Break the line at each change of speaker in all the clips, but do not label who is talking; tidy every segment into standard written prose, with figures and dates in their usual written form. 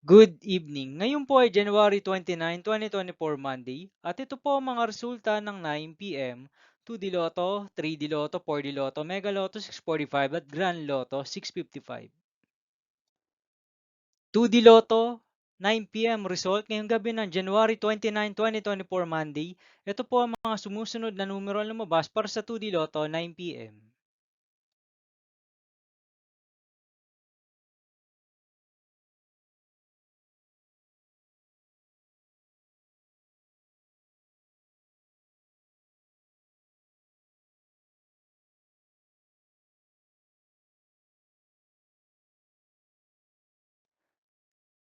Good evening. Ngayon po ay January 29, 2024 Monday at ito po ang mga resulta ng 9 p.m. 2D Lotto, 3D Lotto, 4D Lotto, Mega Lotto 645 at Grand Lotto 655. 2D Lotto 9 p.m. result ngayong gabi ng January 29, 2024 Monday. Ito po ang mga sumusunod na numero na lumabas para sa 2D Lotto 9 p.m.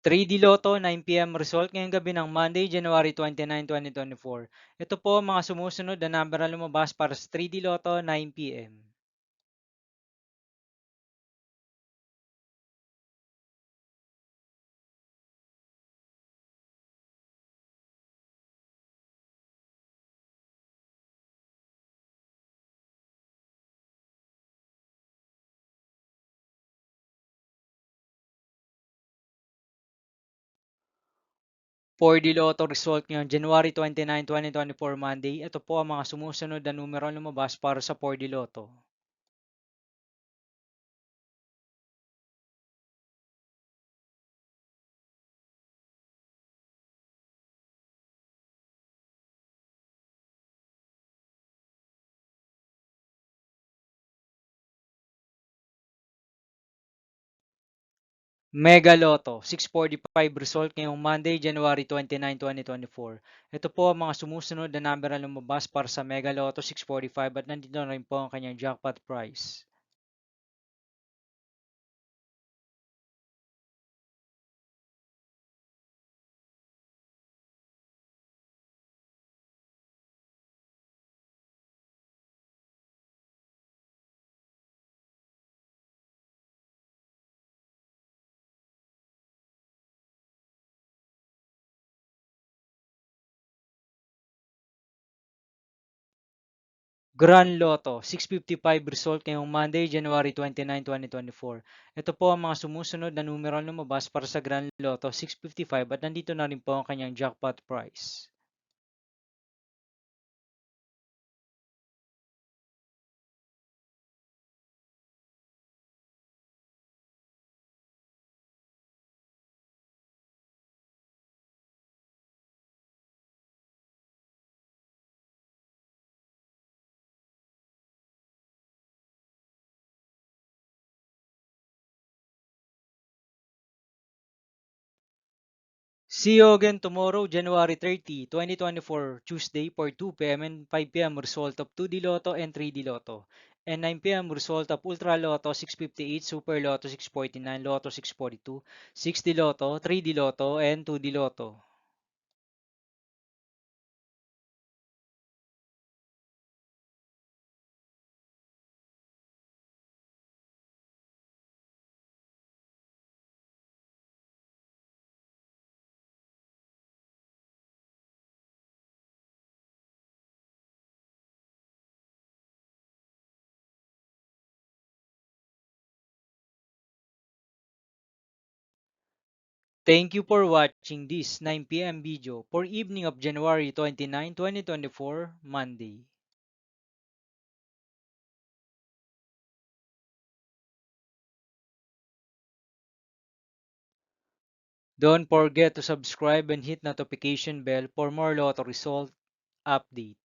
3D Lotto 9 p.m. result ngayong gabi ng Monday, January 29, 2024. Ito po ang mga sumusunod na number na lumabas para sa 3D Lotto 9 p.m. 4D Lotto result ngayong January 29, 2024 Monday. Ito po ang mga sumusunod na numero na lumabas para sa 4D Lotto. 'Mega Lotto 645 result ngayong Monday, January 29, 2024. Ito po ang mga sumusunod na number na lumabas para sa Mega Lotto 645 at nandito na rin po ang kanyang jackpot price. Grand Lotto 655 result ngayong Monday, January 29, 2024. Ito po ang mga sumusunod na numero na lumabas para sa Grand Lotto 655 at nandito na rin po ang kanyang jackpot price. See you again tomorrow, January 30, 2024, Tuesday for 2 p.m. and 5 p.m. result of 2D Lotto and 3D Lotto. And 9 p.m. result of Ultra Lotto 658, Super Lotto 649, Lotto 642, 6D Lotto, 3D Lotto, and 2D Lotto. Thank you for watching this 9 p.m. video for evening of January 29, 2024, Monday. Don't forget to subscribe and hit notification bell for more lotto result update.